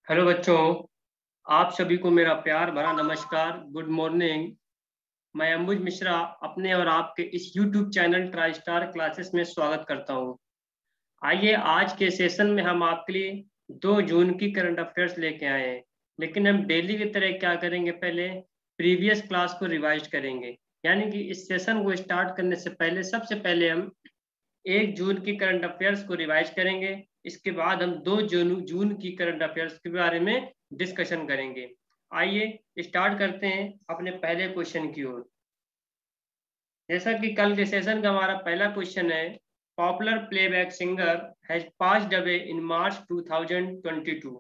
Hello बच्चों, आप सभी को मेरा प्यार भरा नमस्कार, गुड मॉर्निंग। मैं अंबुज मिश्रा अपने और आपके इस YouTube channel try star classes में स्वागत करता हूं। आइए आज के सेशन में हम आपके लिए 2 जून की करंट अफेयर्स लेके आए हैं, लेकिन हम डेली की तरह क्या करेंगे, पहले प्रीवियस क्लास को रिवाइज करेंगे। यानी कि इस सेशन को स्टार्ट करने से पहले सबसे पहले हम 1 जून की करंट अफेयर्स को रिवाइज करेंगे। इसके बाद हम 2 जून की करंट अफेयर्स के बारे में डिस्कशन करेंगे। आइए स्टार्ट करते हैं अपने पहले क्वेश्चन की ओर। जैसा कि कल के सेशन का हमारा पहला क्वेश्चन है, popular playback singer has passed away in March 2022।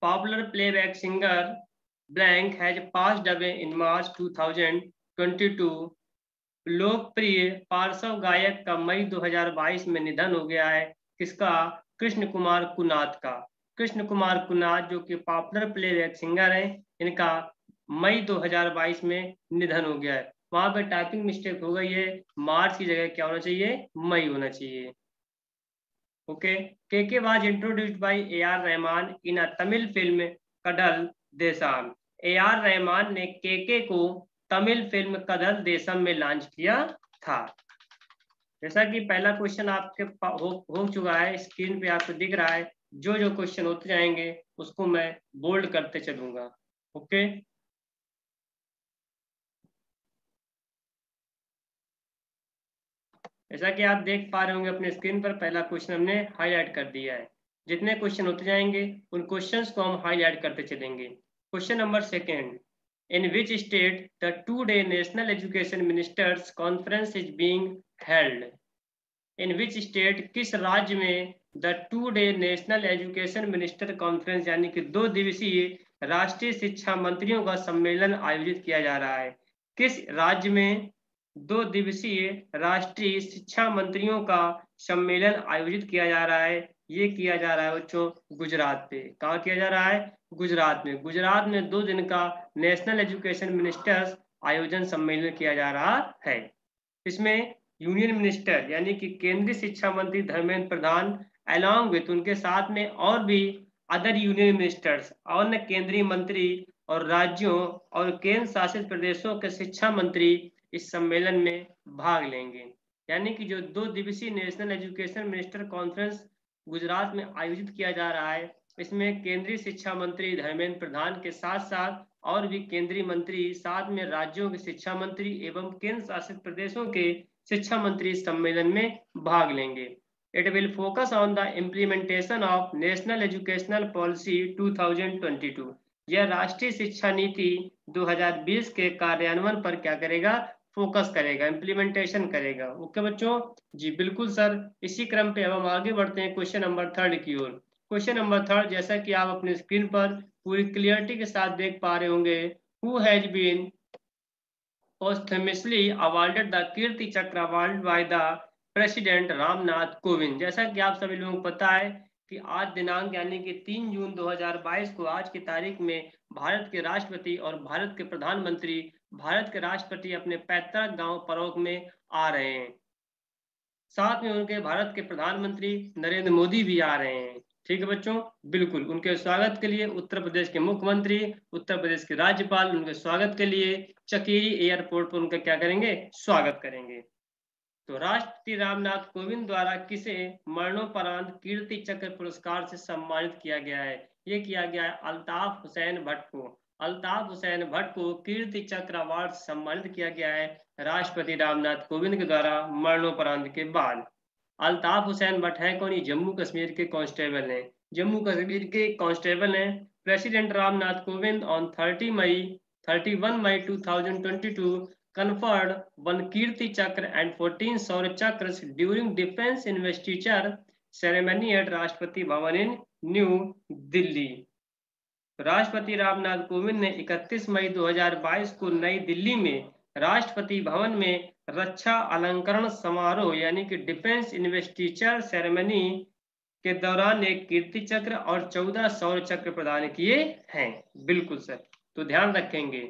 Popular playback singer blank has passed away in March 2022। लोकप्रिय पार्श्व गायक का मई 2022 में निधन हो गया है। किसका? कृष्ण कुमार कुनाद का। कृष्ण कुमार कुनाद जो कि पॉपुलर प्लेबैक सिंगर हैं, इनका मई 2022 में निधन हो गया है। वहां पे टाइपिंग मिस्टेक हो गई है, मार्च की जगह क्या होना चाहिए, मई होना चाहिए। ओके। के was introduced by A R Rahman in a Tamil film cuddle Desam. A R Rahman ने के को तमिल फिल्म कदल देशम में लॉन्च किया था। जैसा कि पहला क्वेश्चन आपके हो चुका है, स्क्रीन पे आपको दिख रहा है। जो जो क्वेश्चन होते जाएंगे उसको मैं बोल्ड करते चलूंगा। ओके। जैसा कि आप देख पा रहे होंगे अपने स्क्रीन पर, पहला क्वेश्चन हमने हाईलाइट कर दिया है। जितने क्वेश्चन होते जाएंगे उन क्वेश्चंस को हम हाईलाइट करते चलेंगे। Question number second, in which state the 2-day national education ministers conference is being held. In which state, किस राज्य में the 2-day national education minister conference यानी कि 2 दिवसीय राष्ट्रीय शिक्षा मंत्रियों का सम्मेलन आयोजित किया जा रहा है। किस राज्य में 2 दिवसीय राष्ट्रीय शिक्षा मंत्रियों का सम्मेलन आयोजित किया जा रहा है? ये किया जा रहा है बच्चों गुजरात पे। कहाँ किया जा रहा है? गुजरात में। गुजरात में 2 दिन का नेशनल एजुकेशन मिनिस्टर्स आयोजन सम्मेलन किया जा रहा है। इसमें यूनियन मिनिस्टर यानी कि केंद्रीय शिक्षा मंत्री धर्मेंद्र प्रधान अलॉन्ग विथ, उनके साथ में और भी अदर यूनियन मिनिस्टर्स, अन्य केंद्रीय मंत्री और राज्यों और केंद्र शासित प्रदेशों के शिक्षा मंत्री इस सम्मेलन में भाग लेंगे। यानी कि जो 2 दिवसीय national education minister conference Gujarat में आयोजित किया जा रहा है, इसमें केंद्रीय शिक्षा मंत्री धर्मेंद्र प्रधान के साथ साथ और भी केंद्रीय मंत्री, साथ में राज्यों के शिक्षा मंत्री एवं केंद्र शासित प्रदेशों के शिक्षा मंत्री इस सम्मेलन में भाग लेंगे। It will focus on the implementation of national educational policy 2022। यह राष्ट्रीय शिक्षा नीति 2020 के कार्यान्वयन पर क्या करेगा? फोकस करेगा, इम्प्लीमेंटेशन करेगा। ओके बच्चों जी, बिल्कुल सर। इसी क्रम पे अब हम आगे बढ़ते हैं क्वेश्चन नंबर 3 की ओर। क्वेश्चन नंबर 3, जैसा कि आप अपने स्क्रीन पर पूरी क्लियरिटी के साथ देख पा रहे होंगे, who has been posthumously awarded the Kirti Chakra award by the president Ramnath Kovind. जैसा कि आप सभी लोगों को पता है कि आज दिनांक यानी कि 3 जून 2022 को, आज की तारीख में भारत के राष्ट्रपति और भारत के प्रधानमंत्री, भारत के राष्ट्रपति अपने पैतृक गांव परोग में आ रहे हैं। साथ में उनके भारत के प्रधानमंत्री नरेंद्र मोदी भी आ रहे हैं। ठीक है बच्चों, बिल्कुल। उनके स्वागत के लिए उत्तर प्रदेश के मुख्यमंत्री, उत्तर प्रदेश के राज्यपाल उनके स्वागत के लिए चकेरी एयरपोर्ट पर उनका क्या करेंगे? स्वागत करेंगे। तो राष्ट्रपति रामनाथ कोविंद द्वारा किसे मरणोपरांत कीर्ति चक्र पुरस्कार से सम्मानित किया गया है? ये किया गया है अल्ताफ हुसैन भट्ट को। अल्ताफ हुसैन भट्ट को कीर्ति चक्र अवार्ड से सम्मानित किया गया है राष्ट्रपति रामनाथ कोविंद के द्वारा मरणोपरांत के बाद। अल्ताफ हुसैन भट्ट है कौन? ये जम्मू कश्मीर के कांस्टेबल हैं। जम्मू कश्मीर के कांस्टेबल हैं। President Ramnath Kovind on 31 May 2022 conferred 1 Kirti Chakra and 14 Shaurya Chakras during defense investiture ceremony at Rashtrapati Bhavan in new Delhi. राष्ट्रपति रामनाथ कोविंद ने 31 मई 2022 को नई दिल्ली में राष्ट्रपति भवन में रक्षा अलंकरण समारोह यानी कि डिफेंस इन्वेस्टिचर सेरेमनी के दौरान एक कीर्ति चक्र और 14 शौर्य चक्र प्रदान किए हैं। बिल्कुल सर। तो ध्यान रखेंगे,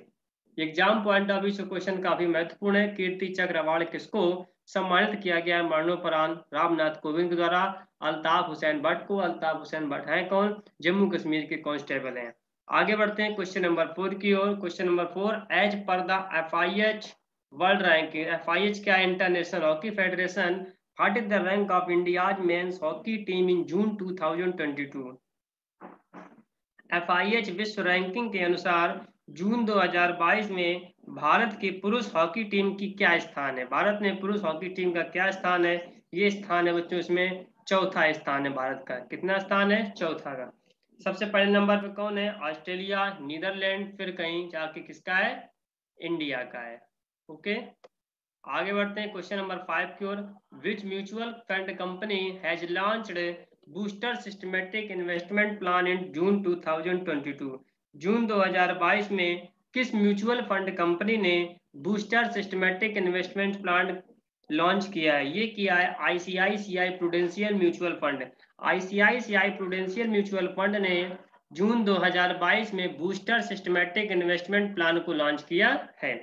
एग्जाम पॉइंट ऑफ व्यू से क्वेश्चन काफी महत्वपूर्ण है। कीर्ति चक्र अवार्ड किसको सम्मानित किया गया है मरणोपरांत रामनाथ कोविंद के द्वारा अल्ताफ हुसैन भट्ट को। अल्ताफ हुसैन भट्ट हैं कौन? जम्मू कश्मीर के कांस्टेबल हैं। आगे बढ़ते हैं क्वेश्चन नंबर 4 की ओर। Question number 4, as per the FIH world ranking, FIH क्या है? International hockey federation, what is the rank of India's men's hockey team in June 2022? FIH विश्व रैंकिंग के अनुसार जून 2022 में भारत की पुरुष हॉकी टीम की क्या स्थान है? भारत में पुरुष हॉकी टीम का क्या स्थान है? ये स्थान है बच्चों इसमें चौथा स्थान है भारत का। कितना स्थान है? चौथा का। सबसे पहले नंबर पे कौन है? ऑस्ट्रेलिया, नीदरलैंड, फिर कहीं जाके किसका है? इंडिया का है। ओके, आगे बढ़ते हैं क्वेश्चन नंबर 5 की ओर। Which mutual fund company has launched booster systematic investment plan in June 2022? June 2022 में किस म्यूचुअल फंड कंपनी ने booster systematic investment plan launch किया है? ये किया है ICICI Prudential mutual fund. ICICI Prudential mutual fund ने जून 2022 में बूस्टर सिस्टमेटिक इन्वेस्टमेंट प्लान को लॉन्च किया है।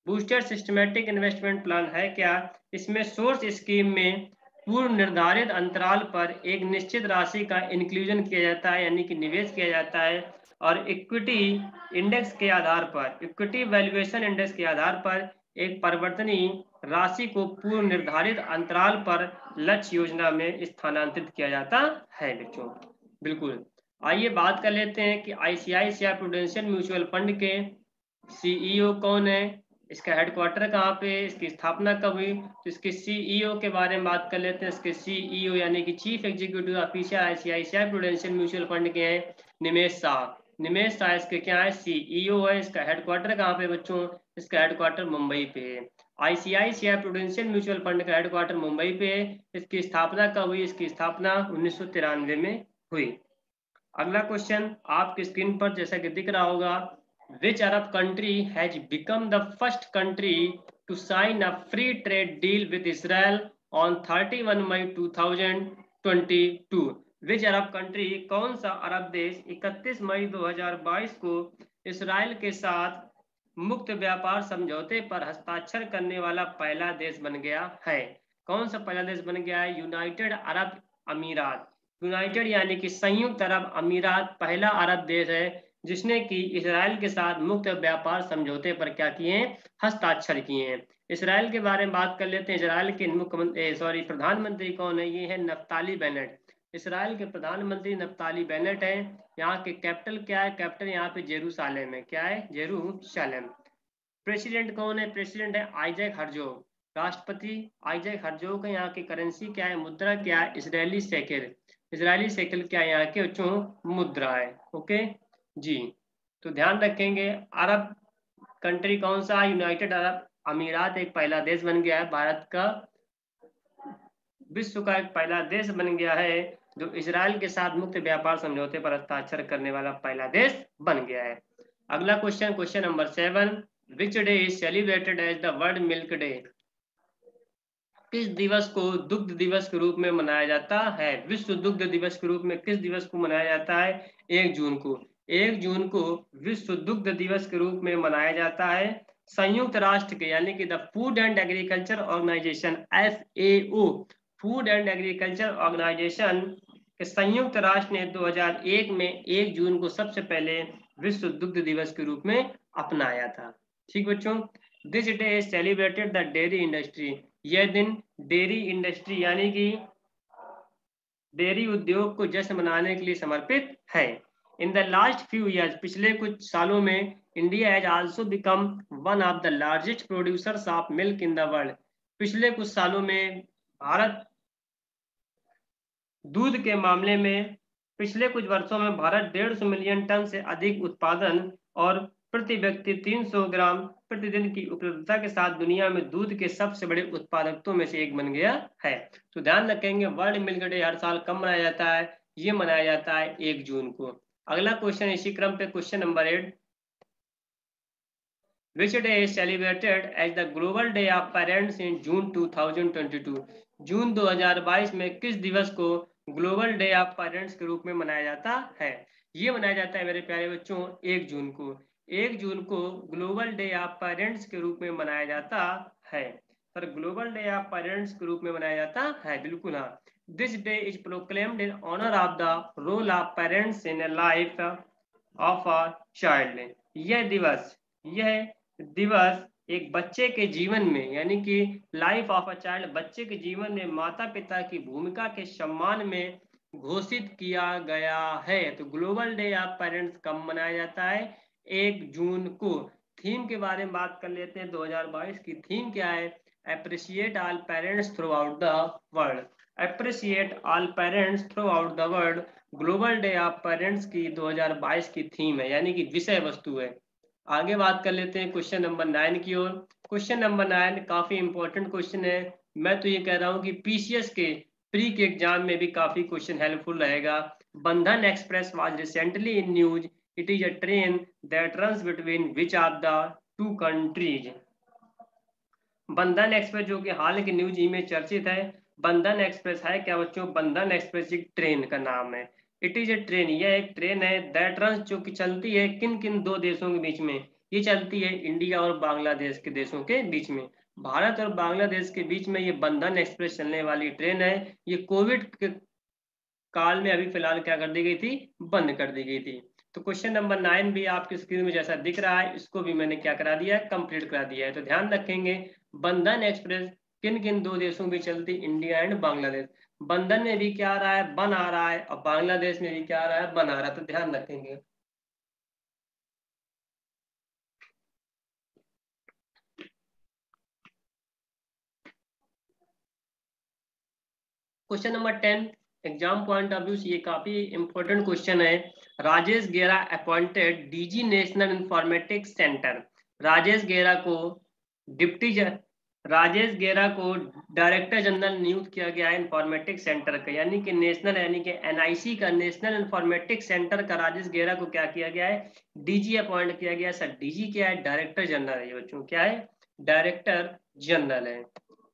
बूस्टर सिस्टमेटिक इन्वेस्टमेंट प्लान है क्या? इसमें सोर्स स्कीम में पूर्व निर्धारित अंतराल पर एक निश्चित राशि का इंक्लूजन किया जाता है, यानी कि निवेश किया जाता है, और इक्विटी इंडेक्स के आधार पर, इक्विटी वैल्यूएशन इंडेक्स के आधार पर एक परिवर्तनीय राशि को पूर्व निर्धारित अंतराल पर लक्ष्य योजना में स्थानांतरित किया जाता है बच्चों। बिल्कुल, आइए बात कर लेते हैं कि ICICI प्रूडेंशियल म्यूचुअल फंड के CEO कौन है, इसका हेडक्वार्टर कहाँ पे, इसकी स्थापना कब हुई। तो इसके CEO के बारे में बात कर लेते हैं। इसके CEO यानी कि chief executive officer ICICI Prudential mutual fund के हैं निमेश शाह। निमेश शाह इसके क्या है? CEO है। इसका हेडक्वार्टर कहाँ पे बच्चों? इसका हेडक्वार्टर मुंबई पे है। ICICI प्रूडेंशियल म्यूचुअल फंड का हेडक्वार्टर मुंबई पे है। इसकी स्थापना कब हुई? इसकी स्थापना 1993 में हुई। अगला क्वेश्चन आपकी स्क्रीन पर जैसा कि दिख रहा होगा, which Arab country has become the first country to sign a free trade deal with Israel on 31 May 2022? Which Arab country, कौन सा अरब देश 31 मई 2022 को इसराइल के साथ मुक्त व्यापार समझौते पर हस्ताक्षर करने वाला पहला देश बन गया है? कौन सा पहला देश बन गया है? यूनाइटेड अरब अमीरात। यूनाइटेड यानी कि संयुक्त अरब अमीरात पहला अरब देश है जिसने कि इसराइल के साथ मुक्त व्यापार समझौते पर क्या किए हैं? हस्ताक्षर किए हैं। इसराइल के बारे में बात कर लेते हैं। इसराइल के मुख्यमंत्री प्रधानमंत्री कौन है? ये है नफ्ताली बेनेट। इसराइल के प्रधानमंत्री नफ्ताली बेनेट है। यहाँ के कैपिटल क्या है? कैपिटल यहाँ पे जेरूसालेम है। क्या है? जेरूसालेम। प्रेसिडेंट कौन है? प्रेसिडेंट है आइजैक हर्जोग। राष्ट्रपति आइजैक हर्जोग है। यहाँ की करेंसी क्या है? मुद्रा क्या है? Israeli shekel. इजरायली शेकेल क्या है? यहाँ के बच्चों मुद्रा है। ओके जी, तो ध्यान रखेंगे। अरब कंट्री कौन सा? यूनाइटेड अरब अमीरात एक पहला देश बन गया है। भारत का विश्व का एक पहला देश बन गया है जो इसराइल के साथ मुक्त व्यापार समझौते पर हस्ताक्षर करने वाला पहला देश बन गया है। अगला question, question number 7, which day is celebrated as the world milk day? किस दिवस को दुग्ध दिवस के रूप में मनाया जाता है? विश्व दुग्ध दिवस के रूप में किस दिवस को मनाया जाता है? 1 जून को। 1 जून को विश्व दुग्ध दिवस के रूप में मनाया जाता है। संयुक्त राष्ट्र के यानी कि the food and agriculture organisation FAO, food and agriculture organisation के संयुक्त राष्ट्र ने 2001 में 1 जून को सबसे पहले विश्व दुग्ध दिवस के रूप में अपनाया था। ठीक बच्चों, this day is celebrated the dairy industry. यह दिन डेयरी इंडस्ट्री यानी कि डेयरी उद्योग को जश्न मनाने के लिए समर्पित है। In the last few years, पिछले कुछ सालों में, India has also become one of the largest producers of milk in the world. पिछले कुछ सालों में भारत दूध के मामले में, पिछले कुछ वर्षों में भारत 150 मिलियन टन से अधिक उत्पादन और प्रति व्यक्ति 300 ग्राम प्रतिदिन की उपलब्धता के साथ दुनिया में दूध के सबसे बड़े उत्पादकों में से एक बन गया है। तो ध्यान रखेंगे, वर्ल्ड मिल्क डे हर साल कब मनाया जाता है? ये मनाया जाता है 1 जून को। अगला क्वेश्चन इसी क्रम पे, question number 8, Which day is celebrated as the Global Day of Parents in June 2022? June 2022 में किस दिवस को ग्लोबल डे ऑफ पेरेंट्स के रूप में मनाया जाता है? ये मनाया जाता है मेरे प्यारे बच्चों 1 जून को। 1 जून को ग्लोबल डे ऑफ पेरेंट्स के रूप में मनाया जाता है। Sir global day of parents के रूप में मनाया जाता है, बिल्कुल हाँ। This day is proclaimed in honour of the role of parents in life of a child. यह दिवस एक बच्चे के जीवन में, यानी कि लाइफ ऑफ अ चाइल्ड, बच्चे के जीवन में माता पिता की भूमिका के सम्मान में घोषित किया गया है। तो ग्लोबल डे ऑफ पेरेंट्स कब मनाया जाता है? 1 जून को। थीम के बारे में बात कर लेते हैं। 2022 की थीम क्या है? Appreciate all parents through out the world. Appreciate all parents through out the world global day of parents की 2022 की थीम है, यानी कि विषय वस्तु है। आगे बात कर लेते हैं क्वेश्चन नंबर 9 की ओर। क्वेश्चन नंबर 9 काफी इंपॉर्टेंट क्वेश्चन है। मैं तो ये कह रहा हूँ कि पीसीएस के प्री के एग्जाम में भी काफी क्वेश्चन हेल्पफुल रहेगा। बंधन express was recently in news. It is a train that runs between which of the 2 countries. बंधन एक्सप्रेस जो कि हाल की न्यूज में चर्चित है। बंधन एक्सप्रेस है क्या बच्चों? बंधन एक्सप्रेस एक ट्रेन का नाम है। इट इज ए ट्रेन, यह एक ट्रेन है दैट रन्स, जो कि चलती है किन किन 2 देशों के बीच में? ये चलती है इंडिया और बांग्लादेश के देशों के बीच में। भारत और बांग्लादेश के बीच में ये बंधन एक्सप्रेस चलने वाली ट्रेन है। ये कोविड के काल में अभी फिलहाल क्या कर दी गई थी? बंद कर दी गई थी। तो क्वेश्चन नंबर 9 भी आपकी स्क्रीन में जैसा दिख रहा है, इसको भी मैंने क्या करा दिया है? कंप्लीट करा दिया है। तो ध्यान रखेंगे, बंधन एक्सप्रेस किन किन 2 देशों में चलती? India and Bangladesh. बंधन में भी क्या आ रहा है? बन आ रहा है। और बांग्लादेश में भी क्या आ रहा है? बन आ रहा है। तो ध्यान रखेंगे। Question number 10 exam point of view से ये काफी इंपॉर्टेंट क्वेश्चन है। राजेश गेरा appointed DG national informatics centre. Rajesh गेरा को डिप्टी राजेश गेरा को डायरेक्टर जनरल नियुक्त किया गया है इंफॉर्मेटिक्स सेंटर का, यानी कि नेशनल, यानी कि एनआईसी का, नेशनल इंफॉर्मेटिक्स सेंटर का राजेश गेरा को क्या किया गया है? डीजी अपॉइंट किया गया। सर डीजी क्या है? डायरेक्टर जनरल है बच्चों। क्या है? डायरेक्टर जनरल है।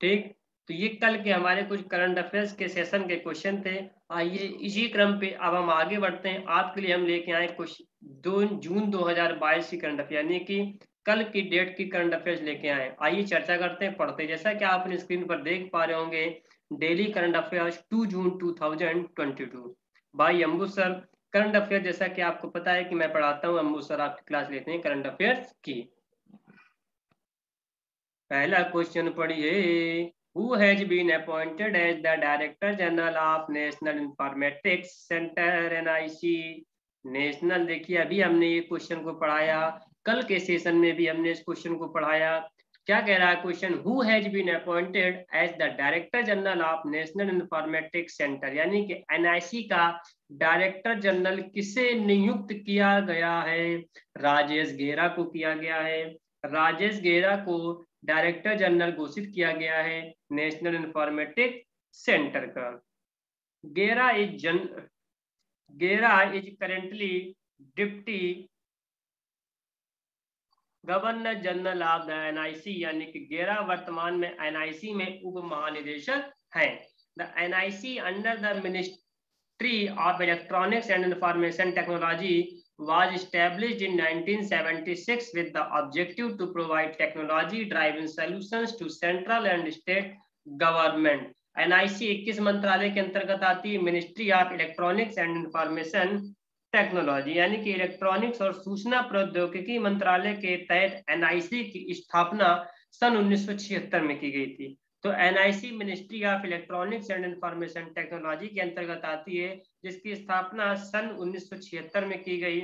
ठीक। तो ये कल के हमारे कुछ करंट अफेयर्स के सेशन के क्वेश्चन थे। आइए इसी क्रम पे अब हम आगे बढ़ते हैं। आपके लिए हम लेके आए कुछ 2 जून 2022 की करंट अफेयर, यानी कि कल की डेट की करंट अफेयर्स लेके आए। आइए चर्चा करते हैं, पढ़ते हैं। जैसा कि आप अपनी स्क्रीन पर देख पा रहे होंगे, daily current affairs 2 June 2022 by Ambu sir. Current affair जैसा कि आपको पता है कि मैं पढ़ाता हूँ, अम्बू सर आपकी क्लास लेते हैं करंट अफेयर्स की। पहला क्वेश्चन पढ़िए। Who has been appointed as the Director General of National Informatics Center NIC? National, देखिए अभी हमने ये क्वेश्चन को पढ़ाया, कल के सेशन में भी हमने इस क्वेश्चन को पढ़ाया। क्या कह रहा है question? Who has been appointed as the Director General of National Informatics Center, यानी कि NIC का डायरेक्टर जनरल किसे नियुक्त किया गया है? राजेश गेरा को किया गया है। राजेश गेरा को डायरेक्टर जनरल घोषित किया गया है नेशनल इंफॉर्मेटिक सेंटर का। गेरा is currently deputy governor general of the NIC, यानी कि गेरा वर्तमान में एनआईसी में उप महानिदेशक हैं। The NIC under the ministry of electronics and information technology was established in 1976 with the objective to provide technology-driven solutions to central and state government. NIC 21 मंत्रालय के अंतर्गत आती है, ministry of electronics and information technology, यानी कि electronics और सूचना प्रौद्योगिकी मंत्रालय के तहत एनआईसी की स्थापना सन 1976 में की गई थी। तो NIC ministry of electronics and information technology के अंतर्गत आती है, जिसकी स्थापना सन 1976 में की गई।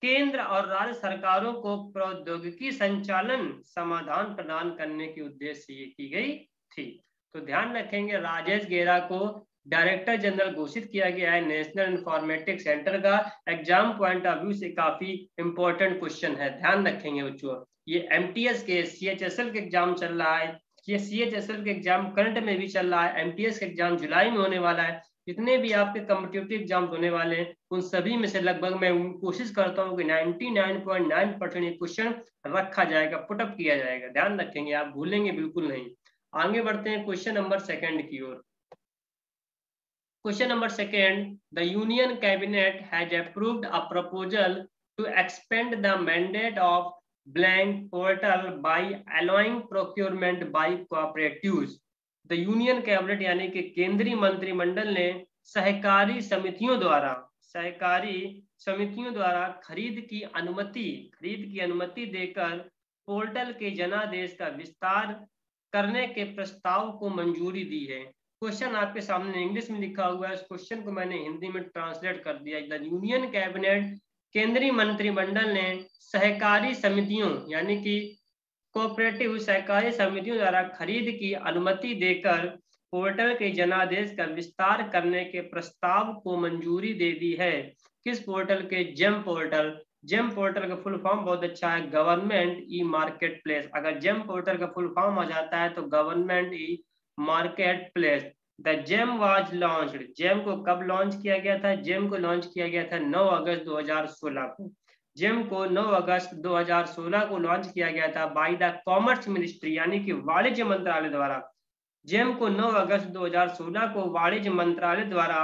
केंद्र और राज्य सरकारों को प्रौद्योगिकी संचालन समाधान प्रदान करने के उद्देश्य से ये की गई थी। तो ध्यान रखेंगे, राजेश गेरा को डायरेक्टर जनरल घोषित किया गया है नेशनल इंफॉर्मेटिक्स सेंटर का। एग्जाम पॉइंट ऑफ व्यू से काफी इंपॉर्टेंट क्वेश्चन है, ध्यान रखेंगे बच्चों। ये एमटीएस के सीएचएसएल के एग्जाम चल रहा है, ये सीएचएसएल के एग्जाम करंट में भी चल रहा है, एमटीएस के एग्जाम जुलाई में होने वाला है। जितने भी आपके कॉम्पिटिटिव एग्जाम होने वाले हैं, उन सभी में से लगभग मैं कोशिश करता हूँ कि 99.9% क्वेश्चन रखा जाएगा, पुटअप किया जाएगा। ध्यान रखेंगे, आप भूलेंगे बिल्कुल नहीं। आगे बढ़ते हैं क्वेश्चन नंबर 2 की ओर। Question number 2, the union cabinet has approved a proposal to expand the mandate of blank portal by allowing procurement by cooperatives. The union cabinet यानी कि केंद्रीय मंत्रिमंडल ने सहकारी समितियों द्वारा खरीद की अनुमति देकर पोर्टल के जनादेश का विस्तार करने के प्रस्ताव को मंजूरी दी है। क्वेश्चन आपके सामने इंग्लिश में लिखा हुआ है, इस क्वेश्चन को मैंने हिंदी में ट्रांसलेट कर दिया। द यूनियन कैबिनेट, केंद्रीय मंत्रिमंडल ने सहकारी समितियों यानी कि कोऑपरेटिव सहकारी समितियों द्वारा खरीद की अनुमति देकर पोर्टल के जनादेश का विस्तार करने के प्रस्ताव को मंजूरी दे दी है। किस पोर्टल के? GeM portal. जेम पोर्टल का फुल फॉर्म बहुत अच्छा है, गवर्नमेंट ई मार्केट प्लेस। अगर जेम पोर्टल का फुल फॉर्म आ जाता है तो government e marketplace. The GeM was launched, GeM को कब लॉन्च किया गया था? जेम को लॉन्च किया गया था 9 अगस्त 2016 को। जेम को 9 अगस्त 2016 को लॉन्च किया गया था बाय द कॉमर्स मिनिस्ट्री यानी कि वाणिज्य मंत्रालय द्वारा। जेम को 9 अगस्त 2016 को वाणिज्य मंत्रालय द्वारा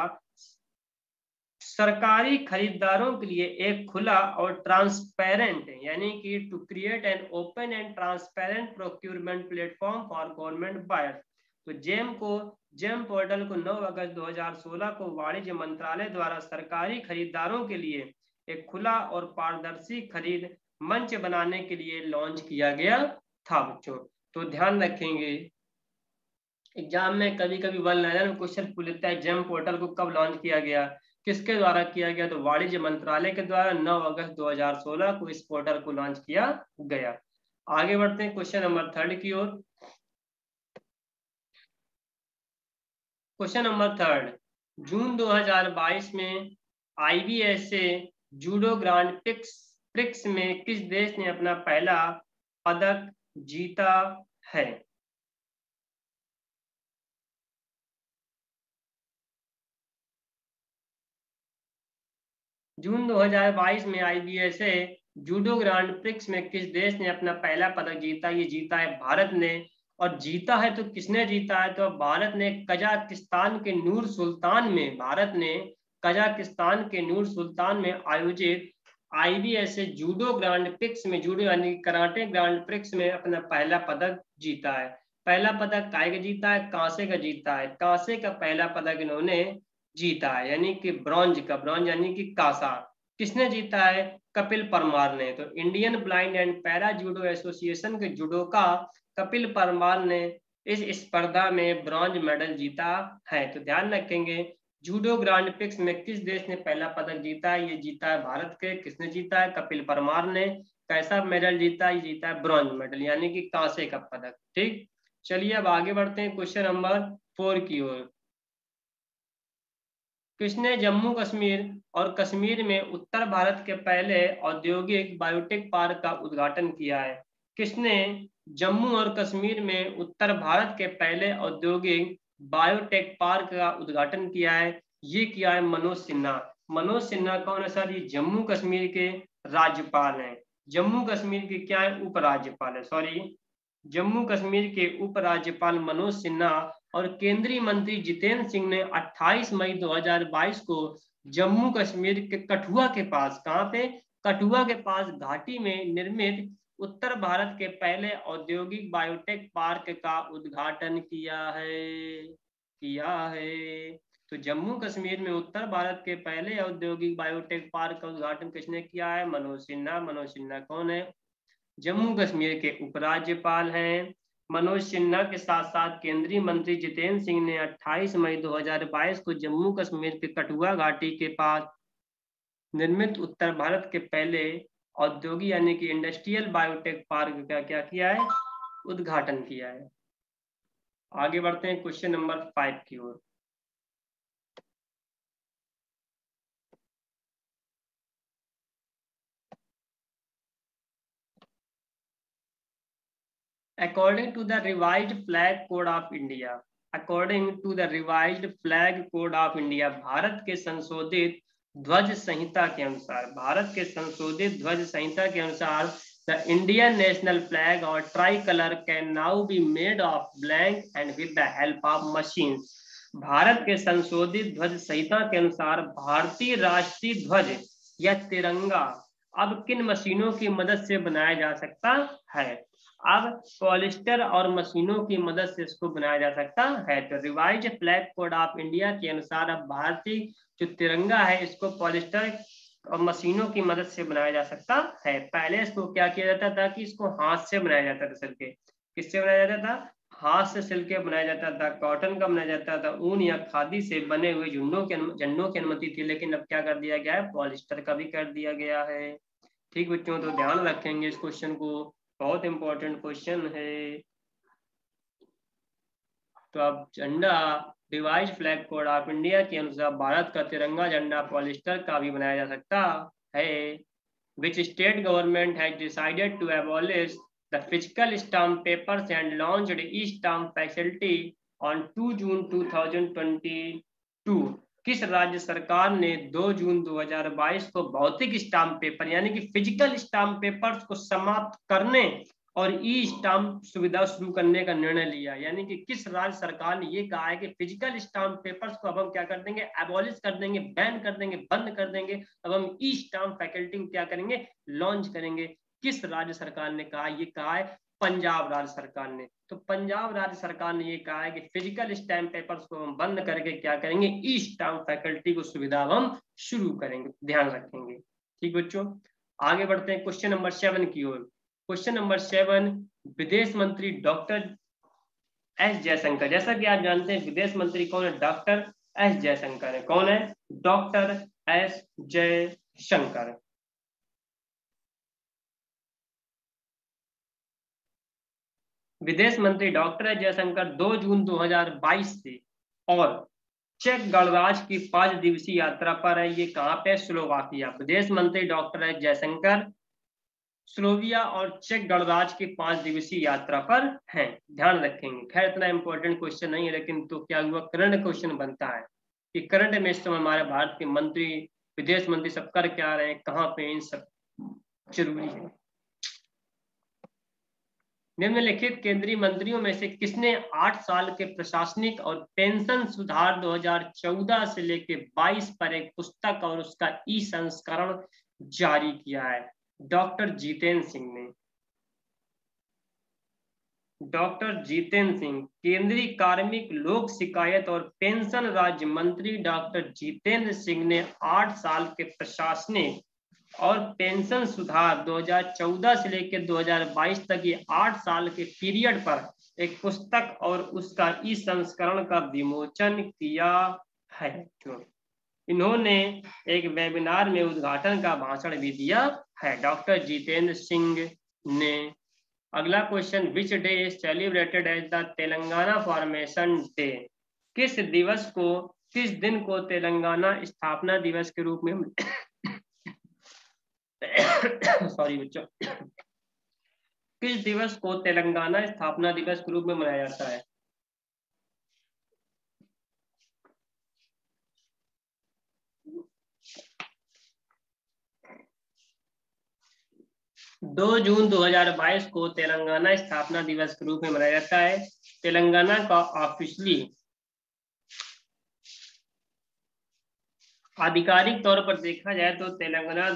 सरकारी खरीदारों के लिए एक खुला और ट्रांसपेरेंट यानी कि to create an open and transparent procurement platform for government buyers. तो जेम पोर्टल को 9 अगस्त 2016 को वाणिज्य मंत्रालय द्वारा सरकारी खरीदारों के लिए एक खुला और पारदर्शी खरीद मंच बनाने के लिए लॉन्च किया गया था बच्चों। तो ध्यान रखेंगे एग्जाम में कभी कभी 1 लाइनर में क्वेश्चन पूछ लेता है जेम पोर्टल को कब लॉन्च किया गया, किसके द्वारा किया गया? तो वाणिज्य मंत्रालय के द्वारा 9 अगस्त 2016 को इस पोर्टल को लॉन्च किया गया। आगे बढ़ते हैं क्वेश्चन नंबर 3 की ओर। क्वेश्चन नंबर 3, जून 2022 में IBSA जूडो ग्रांड प्रिक्स में किस देश ने अपना पहला पदक जीता है? जून 2022 में IBSA जूडो ग्रांड प्रिक्स में किस देश ने अपना पहला पदक जीता? ये जीता है भारत ने। और जीता है तो किसने जीता है? तो भारत ने कजाकिस्तान के नूर सुल्तान में आयोजित IBSA जूडो ग्रांड प्रिक्स में, जूडो यानी कराटे ग्रांड प्रिक्स में अपना पहला पदक जीता है। पहला पदक काय का जीता है? कांसे का जीता है। कांसे का पहला पदक इन्होंने जीता है यानी कि ब्रॉन्ज यानी कि कांसा। किसने जीता है? कपिल परमार ने। तो Indian blind and para judo association के जुडोका कपिल परमार ने इस स्पर्धा में ब्रॉन्ज मेडल जीता है। तो ध्यान रखेंगे जूडो ग्रांड प्रिक्स में किस देश ने पहला पदक जीता है? ये जीता है भारत के। किसने जीता है? कपिल परमार ने। कैसा मेडल जीता है? ये जीता है ब्रॉन्ज मेडल यानी कि कांसे का पदक। ठीक, चलिए अब आगे बढ़ते हैं क्वेश्चन नंबर 4 की ओर। किसने जम्मू कश्मीर और कश्मीर में उत्तर भारत के पहले औद्योगिक बायोटेक पार्क का उद्घाटन किया है? किसने जम्मू और कश्मीर में उत्तर भारत के पहले औद्योगिक बायोटेक पार्क का उद्घाटन किया है? ये किया है मनोज सिन्हा। मनोज सिन्हा कौन है सर? ये जम्मू कश्मीर के राज्यपाल हैं। जम्मू कश्मीर के क्या है? उपराज्यपाल है, सॉरी, जम्मू कश्मीर के उपराज्यपाल मनोज सिन्हा और केंद्रीय मंत्री जितेंद्र सिंह ने 28 मई 2022 को जम्मू कश्मीर के कठुआ के पास, कहाँ पे? कठुआ के पास घाटी में निर्मित उत्तर भारत के पहले औद्योगिक बायोटेक पार्क का उद्घाटन किया है। तो जम्मू कश्मीर में उत्तर भारत के पहले औद्योगिक बायोटेक पार्क का उद्घाटन किसने किया है? मनोज सिन्हा। मनोज सिन्हा कौन है? जम्मू कश्मीर के उपराज्यपाल हैं। मनोज सिन्हा के साथ साथ केंद्रीय मंत्री जितेंद्र सिंह ने 28 मई 2022 को जम्मू कश्मीर के कठुआ घाटी के पास निर्मित उत्तर भारत के पहले औद्योगिक यानी कि इंडस्ट्रियल बायोटेक पार्क का क्या किया है? उद्घाटन किया है। आगे बढ़ते हैं क्वेश्चन नंबर 5 की ओर। According to the revised flag code of India, Bharat के संशोधित ध्वज संहिता के अनुसार the Indian national flag or tricolor can now be made of blank and with the help of machines. Bharat के संशोधित ध्वज संहिता के अनुसार भारतीय राष्ट्रीय ध्वज या तिरंगा अब किन मशीनों की मदद से बनाया जा सकता है? अब पॉलिस्टर और मशीनों की मदद से इसको बनाया जा सकता है। तो revise flag code of India के अनुसार अब भारतीय जो तिरंगा है इसको पॉलिस्टर और मशीनों की मदद से बनाया जा सकता है। पहले इसको क्या किया जाता था कि इसको हाथ से बनाया जाता था, सिल के। किससे बनाया जाता था? हाथ से सिल के बनाया जाता था। कॉटन का बनाया जाता था, ऊन या खादी से बने हुए झंडों की अनुमति थी, लेकिन अब क्या कर दिया गया है? पॉलिस्टर का भी कर दिया गया है। ठीक बच्चों, तो ध्यान रखेंगे इस क्वेश्चन को, बहुत इंपॉर्टेंट क्वेश्चन है। तो अब झंडा revise flag code of India के अनुसार भारत का तिरंगा झंडा पॉलिस्टर का भी बनाया जा सकता है। Which state government has decided to abolish the physical stamp papers and launched e-stamp facility on 2 June 2022? किस राज्य सरकार ने 2 जून 2022 को भौतिक स्टाम्प पेपर यानी कि फिजिकल स्टाम्प पेपर्स को समाप्त करने और ई स्टाम्प सुविधा शुरू करने का निर्णय लिया? यानी कि किस राज्य सरकार ने ये कहा है कि फिजिकल स्टाम्प पेपर्स को अब हम क्या कर देंगे? एबॉलिश कर देंगे, बैन कर देंगे, बंद कर देंगे। अब हम ई स्टाम्प फैकल्टी को क्या करेंगे? लॉन्च करेंगे। किस राज्य सरकार ने कहा? ये कहा है पंजाब राज्य सरकार ने। तो पंजाब राज्य सरकार ने ये कहा है कि फिजिकल स्टैम्प पेपर्स को हम बंद करके क्या करेंगे? ई स्टाम्प फैकल्टी को सुविधा हम शुरू करेंगे। ध्यान रखेंगे। ठीक बच्चों, आगे बढ़ते हैं क्वेश्चन नंबर 7 की ओर। क्वेश्चन नंबर 7, विदेश मंत्री डॉक्टर एस जयशंकर। जैसा कि आप जानते हैं विदेश मंत्री कौन है? डॉक्टर एस जयशंकर है। कौन है? Doctor S Jaishankar. विदेश मंत्री डॉक्टर एस जयशंकर 2 जून 2022 से और चेक गणराज्य की 5 दिवसीय यात्रा पर है। ये कहां पे? स्लोवाकिया। विदेश मंत्री डॉक्टर एस जयशंकर स्लोविया और चेक गणराज्य की 5 दिवसीय यात्रा पर हैं। ध्यान रखेंगे। खैर इतना इंपॉर्टेंट क्वेश्चन नहीं है, लेकिन तो क्या हुआ? करंट क्वेश्चन बनता है कि करंट में इस समय हमारे भारत के मंत्री, विदेश मंत्री सब कर क्या रहे हैं, कहाँ पे, इन सब जरूरी है। निम्नलिखित केंद्रीय मंत्रियों में से किसने 8 साल के प्रशासनिक और पेंशन सुधार 2014 से लेकर 22 पर एक पुस्तक और उसका ई संस्करण जारी किया है? डॉक्टर जितेंद्र सिंह ने। डॉक्टर जितेंद्र सिंह। केंद्रीय कार्मिक, लोक शिकायत और पेंशन राज्य मंत्री डॉक्टर जितेंद्र सिंह ने 8 साल के प्रशासनिक और पेंशन सुधार 2014 से लेकर 2022 तक ये 8 साल के पीरियड पर एक पुस्तक और उसका ई संस्करण का विमोचन किया है। इन्होंने एक वेबिनार में उद्घाटन का भाषण भी दिया है, डॉक्टर जितेंद्र सिंह ने। अगला question, which day is celebrated as the Telangana formation day? किस दिन को तेलंगाना स्थापना दिवस के रूप में सॉरी बच्चों, किस दिवस को तेलंगाना स्थापना दिवस के रूप में मनाया जाता है? 2 जून 2022 को तेलंगाना स्थापना दिवस के रूप में मनाया जाता है। तेलंगाना का ऑफिशियली आधिकारिक तौर पर देखा जाए तो तेलंगाना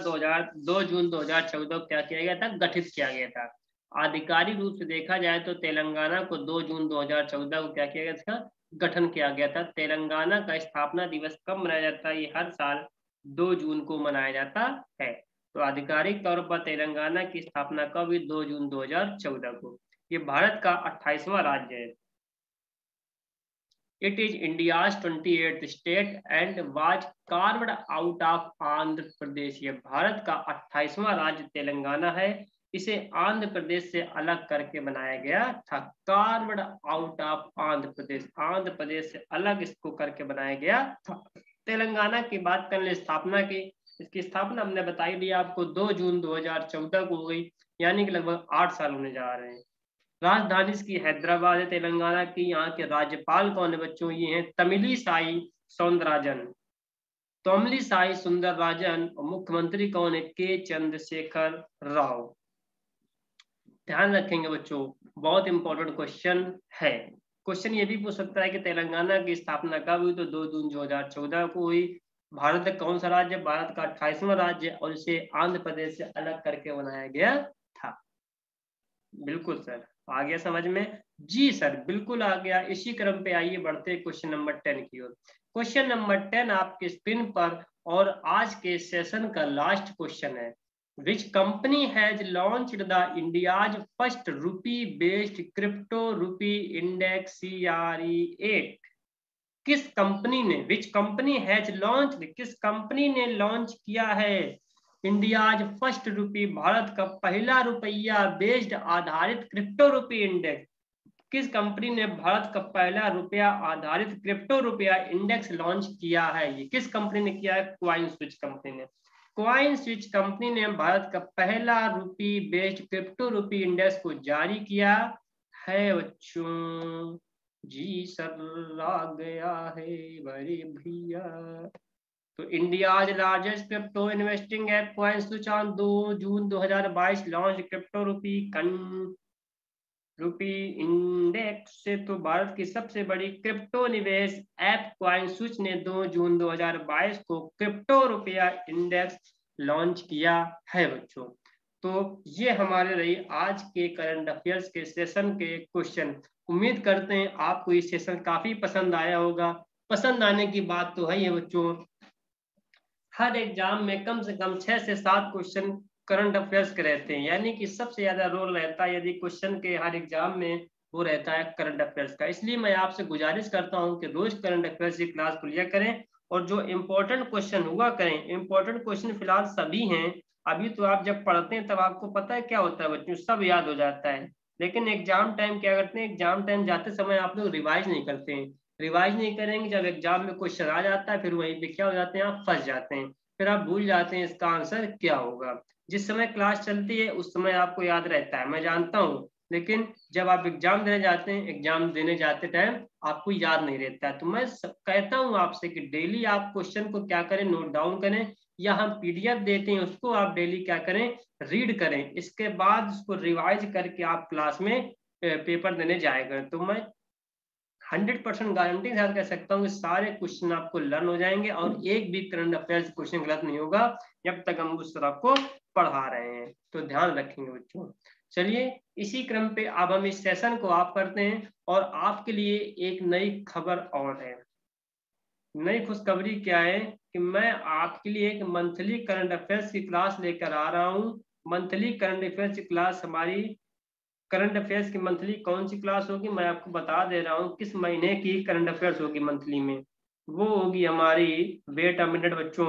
2 जून 2014 को क्या किया गया था? गठित किया गया था। आधिकारिक रूप से देखा जाए तो तेलंगाना को 2 जून 2014 को क्या किया गया था? गठन किया गया था। तेलंगाना का स्थापना दिवस कब मनाया जाता है? ये हर साल 2 जून को मनाया जाता है। तो आधिकारिक तौर पर तेलंगाना की स्थापना कब हुई? 2 जून 2014 को। ये भारत का 28वां राज्य है। It is India's 28th state and was carved out of Andhra Pradesh. ये भारत का 28वां राज्य तेलंगाना है। इसे आंध्र प्रदेश से अलग करके बनाया गया था। Carved out of Andhra Pradesh, Andhra Pradesh से अलग इसको करके बनाया गया था। तेलंगाना की बात कर ले स्थापना की, इसकी स्थापना हमने बताई दी आपको 2 जून 2014 को हो गई, यानी कि लगभग 8 साल होने जा रहे हैं। राजधानी इसकी हैदराबाद है तेलंगाना की। यहाँ के राज्यपाल कौन है बच्चों? ये हैं तमिलिसाई सौंदरराजन, तमिलिसाई सुंदरराजन। और मुख्यमंत्री कौन है? के चंद्रशेखर राव। ध्यान रखेंगे बच्चों, बहुत इंपॉर्टेंट क्वेश्चन है। क्वेश्चन ये भी पूछ सकता है कि तेलंगाना की स्थापना कब हुई? तो 2 जून 2014 को हुई। भारत का कौन सा राज्य? भारत का 28वां राज्य, और इसे आंध्र प्रदेश से अलग करके बनाया गया था। बिल्कुल सर, आ गया समझ में? जी सर, बिल्कुल आ गया। इसी क्रम पे आइए बढ़ते हैं क्वेश्चन नंबर 10 की ओर। क्वेश्चन नंबर 10 आपके स्क्रीन पर, और आज के सेशन का लास्ट क्वेश्चन है। Which company has launched the India's first रूपी बेस्ड क्रिप्टो रूपी इंडेक्स CRE8? किस कंपनी ने, विच कंपनी हैज लॉन्च्ड, किस कंपनी ने लॉन्च किया है इंडियाज फर्स्ट रूपी, भारत का पहला रुपया बेस्ड आधारित क्रिप्टो रूपी इंडेक्स? किस कंपनी ने भारत का पहला रुपया आधारित क्रिप्टो रुपया इंडेक्स लॉन्च किया है? ये किस कंपनी ने किया है? कॉइन स्विच कंपनी ने। कॉइन स्विच कंपनी ने भारत का पहला रूपी बेस्ड क्रिप्टो रूपी इंडेक्स को जारी किया है बच्चों। जी सर, आ गया है बड़े भैया। तो India's largest crypto investing app coin switch on 2 June 2022 launch crypto रूपी इंडेक्स से। तो भारत की सबसे बड़ी क्रिप्टो निवेश ऐप कॉइन स्विच ने 2 जून 2022 को क्रिप्टो रुपया इंडेक्स लॉन्च किया है बच्चों। तो ये हमारे रही आज के करंट अफेयर्स के सेशन के क्वेश्चन। उम्मीद करते हैं आपको ये सेशन काफी पसंद आया होगा। पसंद आने की बात तो है ही बच्चों, हर एग्जाम में कम से कम 6 से 7 क्वेश्चन करंट अफेयर्स के रहते हैं, यानी कि सबसे ज्यादा रोल रहता है यदि क्वेश्चन के हर एग्जाम में, वो रहता है करंट अफेयर्स का। इसलिए मैं आपसे गुजारिश करता हूं कि रोज करंट अफेयर्स की क्लास को लिया करें, और जो इम्पोर्टेंट क्वेश्चन हुआ करें। इम्पोर्टेंट क्वेश्चन फिलहाल सभी हैं, अभी तो आप जब पढ़ते हैं तब आपको पता है क्या होता है बच्चों, सब याद हो जाता है। लेकिन एग्जाम टाइम क्या करते हैं, एग्जाम टाइम जाते समय आप लोग रिवाइज नहीं करते हैं। रिवाइज नहीं करेंगे, जब एग्जाम में क्वेश्चन आ जाता है फिर वहीं पे क्या हो जाते हैं, आप फंस जाते हैं। फिर आप भूल जाते हैं इसका आंसर क्या होगा। जिस समय क्लास चलती है उस समय आपको याद रहता है, मैं जानता हूँ, लेकिन जब आप एग्जाम देने जाते हैं, एग्जाम देने जाते टाइम आपको याद नहीं रहता है। तो मैं कहता हूँ आपसे कि डेली आप क्वेश्चन को क्या करें, नोट डाउन करें, या हम PDF देते हैं उसको आप डेली क्या करें, रीड करें। इसके बाद उसको रिवाइज करके आप क्लास में पेपर देने जाएगा। तो मैं 100% गारंटी के साथ कह सकता हूँ कि सारे क्वेश्चन आपको लर्न हो जाएंगे, और एक भी करंट अफेयर्स क्वेश्चन गलत नहीं होगा जब तक हम उस तरह को पढ़ा रहे हैं। तो ध्यान रखेंगे बच्चों। चलिए इसी क्रम पे अब हम इस सेशन को ऑफ करते हैं, और आपके लिए एक नई खबर और है। नई खुशखबरी क्या है कि मैं आपके लिए एक मंथली करंट अफेयर्स की क्लास लेकर आ रहा हूँ। मंथली करंट अफेयर्स की क्लास हमारी, करंट अफेयर्स की मंथली कौन सी क्लास होगी मैं आपको बता दे रहा हूँ, किस महीने की करंट अफेयर्स होगी मंथली में। वो होगी हमारी, वेट अ मिनट बच्चों,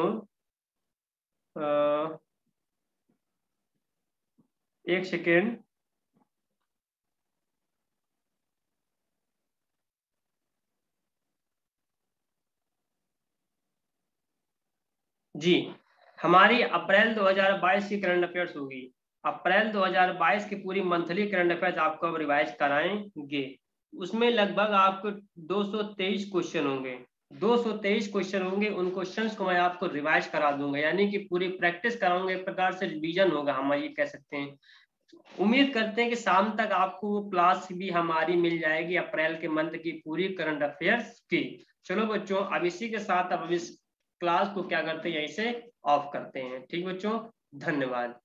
एक सेकेंड। जी, हमारी अप्रैल 2022 की करंट अफेयर्स होगी। अप्रैल 2022 की पूरी मंथली करंट अफेयर्स आपको अब रिवाइज कराएंगे। उसमें लगभग आपको 223 क्वेश्चन होंगे। 223 क्वेश्चन होंगे, उन क्वेश्चंस को मैं आपको रिवाइज करा दूंगा, यानी कि पूरी प्रैक्टिस कराऊंगा, एक प्रकार से रिवीजन होगा, हम ये कह सकते हैं। उम्मीद करते हैं कि शाम तक आपको वो क्लास भी हमारी मिल जाएगी अप्रैल के मंथ की पूरी करंट अफेयर्स की। चलो बच्चों, अब इसी के साथ अब इस क्लास को क्या करते हैं, यहीं से ऑफ करते हैं। ठीक बच्चों, धन्यवाद।